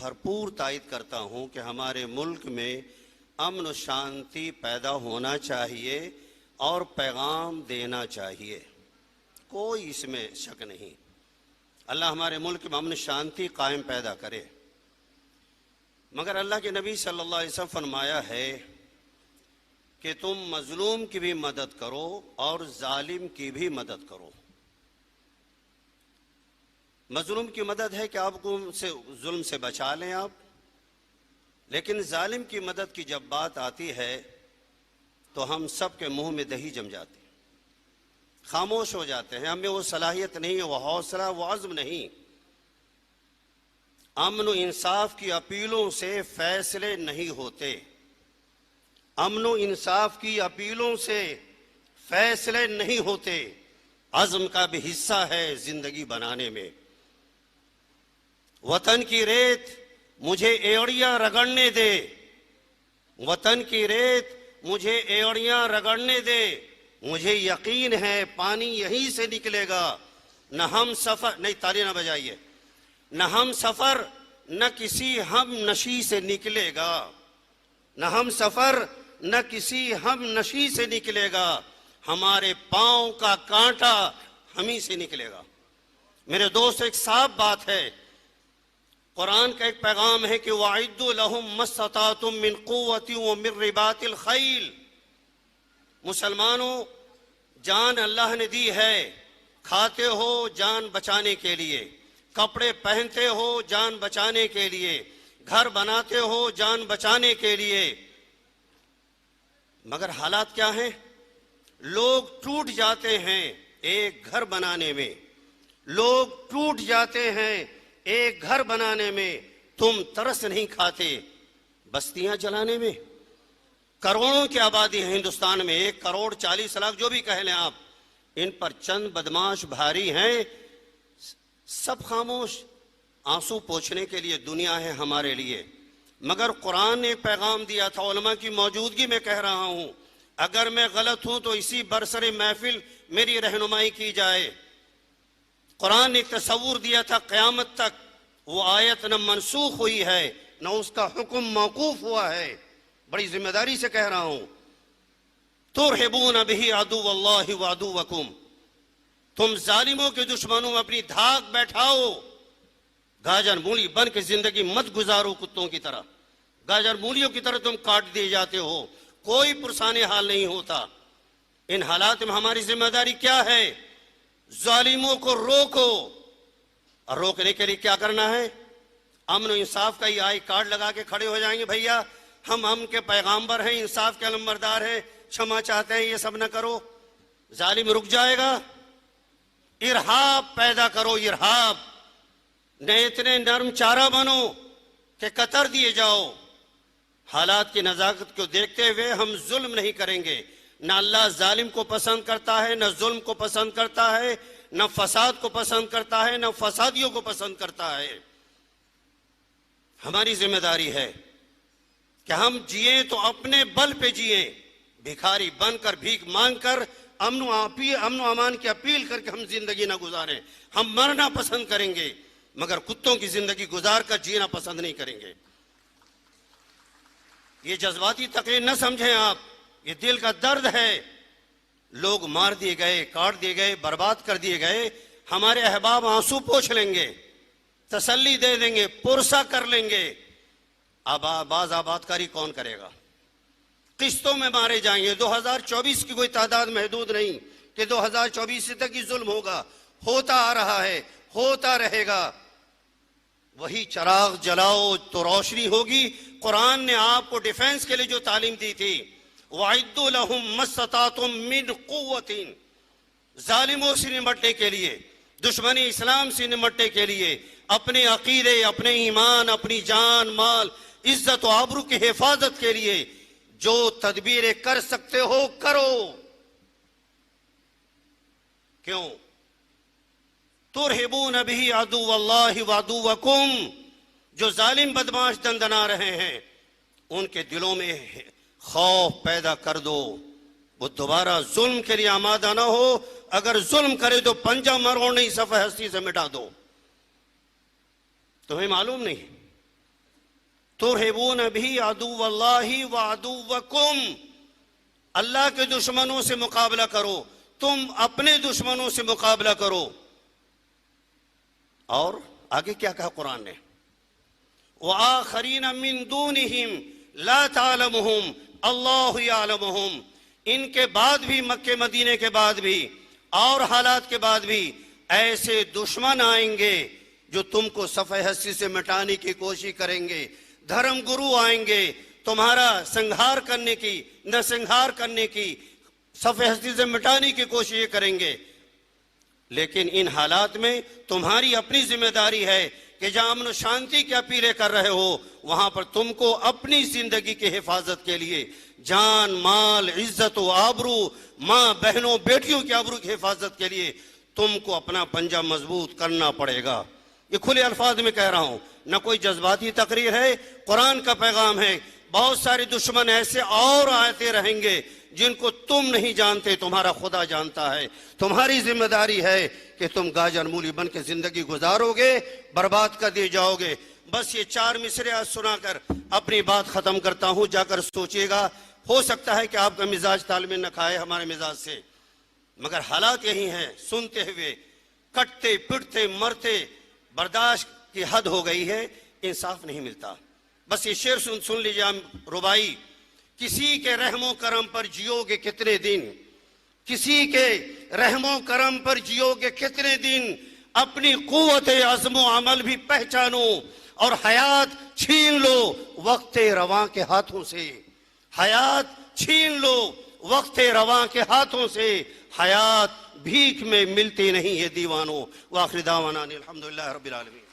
भरपूर तायद करता हूँ कि हमारे मुल्क में अमन शांति पैदा होना चाहिए और पैगाम देना चाहिए, कोई इसमें शक नहीं। अल्लाह हमारे मुल्क में अमन शांति कायम पैदा करे। मगर अल्लाह के नबी सल्लल्लाहु अलैहि वसल्लम फरमाया है कि तुम मजलूम की भी मदद करो और जालिम की भी मदद करो। मजलूम की मदद है कि आपको उनसे जुल्म से बचा लें आप, लेकिन जालिम की मदद की जब बात आती है तो हम सब के मुंह में दही जम जाती, खामोश हो जाते हैं। हमें वो सलाहियत नहीं है, वो हौसला, वो अज़्म नहीं। अमन इंसाफ की अपीलों से फैसले नहीं होते, अमन इंसाफ की अपीलों से फैसले नहीं होते। अज़्म का भी हिस्सा है जिंदगी बनाने में। वतन की रेत मुझे एड़ियां रगड़ने दे, वतन की रेत मुझे एड़ियां रगड़ने दे। मुझे यकीन है पानी यहीं से निकलेगा। न हम सफर, नहीं ताली ना बजाइए, न हम सफर न किसी हम नशी से निकलेगा, न हम सफर न किसी हम नशी से निकलेगा। हमारे पांव का कांटा हम ही से निकलेगा। मेरे दोस्त, एक साफ बात है, कुरान का एक पैगाम है कि वाइद्दु लहुम मस्ततातुम मिन कुव्वतिन व मिन रिबातिल खैल। मुसलमानों, जान अल्लाह ने दी है, खाते हो जान बचाने के लिए, कपड़े पहनते हो जान बचाने के लिए, घर बनाते हो जान बचाने के लिए। मगर हालात क्या हैं? लोग टूट जाते हैं एक घर बनाने में, लोग टूट जाते हैं एक घर बनाने में। तुम तरस नहीं खाते बस्तियां जलाने में। करोड़ों की आबादी है हिंदुस्तान में, 1,40,00,000 जो भी कह लें आप, इन पर चंद बदमाश भारी हैं, सब खामोश। आंसू पोंछने के लिए दुनिया है हमारे लिए। मगर कुरान ने पैगाम दिया था, उलमा की मौजूदगी में कह रहा हूं, अगर मैं गलत हूं तो इसी बरसरे महफिल मेरी रहनुमाई की जाए। कुरान ने तस्वूर दिया था क़यामत तक वो आयत न मनसूख हुई है न उसका हुक्म मौकूफ हुआ है। बड़ी जिम्मेदारी से कह रहा हूं, तुरहिबून बिही अदुव्वल्लाहि व अदुव्वकुम, तुम जालिमों के दुश्मनों में अपनी धाक बैठाओ। गाजर मूली बन के जिंदगी मत गुजारो कुत्तों की तरह, गाजर मूलियों की तरह तुम काट दिए जाते हो, कोई पुरसाने हाल नहीं होता। इन हालात में हमारी जिम्मेदारी क्या है? जालिमों को रोको। और रोकने के लिए क्या करना है? अमन इंसाफ का ही आई कार्ड लगा के खड़े हो जाएंगे, भैया हम अमन के पैगाम्बर हैं, इंसाफ के अलंबरदार हैं, क्षमा चाहते हैं, ये सब न करो। जालिम रुक जाएगा? इरहाब पैदा करो, इरहाब। न इतने नरम चारा बनो कि कतर दिए जाओ। हालात की नजाकत को देखते हुए हम जुल्म नहीं करेंगे। न अल्लाह जालिम को पसंद करता है, न जुल्म को पसंद करता है, न फसाद को पसंद करता है, न फसादियों को पसंद करता है। हमारी जिम्मेदारी है कि हम जिए तो अपने बल पे जिए, भिखारी बनकर भीख मांगकर अमन अमान की अपील करके हम जिंदगी ना गुजारें। हम मरना पसंद करेंगे मगर कुत्तों की जिंदगी गुजार कर जीना पसंद नहीं करेंगे। ये जज्बाती तकलीफ न समझें आप, ये दिल का दर्द है। लोग मार दिए गए, काट दिए गए, बर्बाद कर दिए गए। हमारे अहबाब आंसू पोंछ लेंगे, तसल्ली दे देंगे, पुरसा कर लेंगे। अब बाज आबादकारी कौन करेगा? किस्तों में मारे जाएंगे। 2024 की कोई तादाद महदूद नहीं कि 2024 तक ही जुल्म होगा। होता आ रहा है, होता रहेगा। वही चिराग जलाओ तो रोशनी होगी। कुरान ने आपको डिफेंस के लिए जो तालीम दी थी, वाइद्दु लहुम मस्ततातुम मिन कुव्वतिन, जालिमों से निमटने के लिए, दुश्मनी इस्लाम से निमटने के लिए, अपने अकीदे, अपने ईमान, अपनी जान माल, इज्जत और आबरू की हिफाजत के लिए जो तदबीरें कर सकते हो करो। क्यों? तुरहिबून बिही अदुव्वल्लाहि व अदुव्वकुम, जो जालिम बदमाश दंदना रहे हैं उनके दिलों में खौफ पैदा कर दो, वो दोबारा जुल्म के लिए आमादा ना हो। अगर जुल्म करे तो पंजा मरोड़ नहीं, सफ़े हस्ती से मिटा दो। तुम्हें मालूम नहीं तुरहिबून भी अदुव्वल्लाहि व अदुव्वकुम, अल्लाह के दुश्मनों से मुकाबला करो, तुम अपने दुश्मनों से मुकाबला करो। और आगे क्या कहा कुरान ने, व आखरीन मिन दूनिहिम ला तालमुहुम अल्लाहु यालमुहुम, इनके बाद भी, मक्के मदीने के बाद भी और हालात के बाद भी ऐसे दुश्मन आएंगे जो तुमको सफ़े हस्ती से मिटाने की कोशिश करेंगे। धर्म गुरु आएंगे तुम्हारा संहार करने की, नरसंहार करने की, सफ़े हस्ती से मिटाने की कोशिश करेंगे। लेकिन इन हालात में तुम्हारी अपनी जिम्मेदारी है कि जहां अमन शांति की अपीलें कर रहे हो, वहां पर तुमको अपनी जिंदगी की हिफाजत के लिए जान माल इज्जत व आबरू, माँ बहनों बेटियों की आबरू की हिफाजत के लिए तुमको अपना पंजा मजबूत करना पड़ेगा। ये खुले अल्फाज में कह रहा हूं, न कोई जज्बाती तकरीर है, कुरान का पैगाम है। बहुत सारे दुश्मन ऐसे और आते रहेंगे जिनको तुम नहीं जानते, तुम्हारा खुदा जानता है। तुम्हारी जिम्मेदारी है कि तुम गाजर मूली बन के जिंदगी गुजारोगे, बर्बाद कर दिए जाओगे। बस ये 4 मिसरे आज सुनाकर अपनी बात खत्म करता हूं, जाकर सोचिएगा। हो सकता है कि आपका मिजाज तालमेल न खाए हमारे मिजाज से, मगर हालात यही हैं। सुनते हुए कटते पिटते मरते बर्दाश्त की हद हो गई है, इंसाफ नहीं मिलता। बस ये शेर सुन लीजिए हम रुबाई, किसी के रहमो करम पर जियोगे कितने दिन, किसी के रहमो करम पर जियोगे कितने दिन, अपनी कुव्वत अज़्म अमल भी पहचानो और हयात छीन लो वक्त रवां के हाथों से, हयात छीन लो वक्त रवां के हाथों से। हयात भीख में मिलती नहीं है दीवानों। व आखिर दावाना अनिल हम्दुलिल्लाहि रब्बिल आलमीन।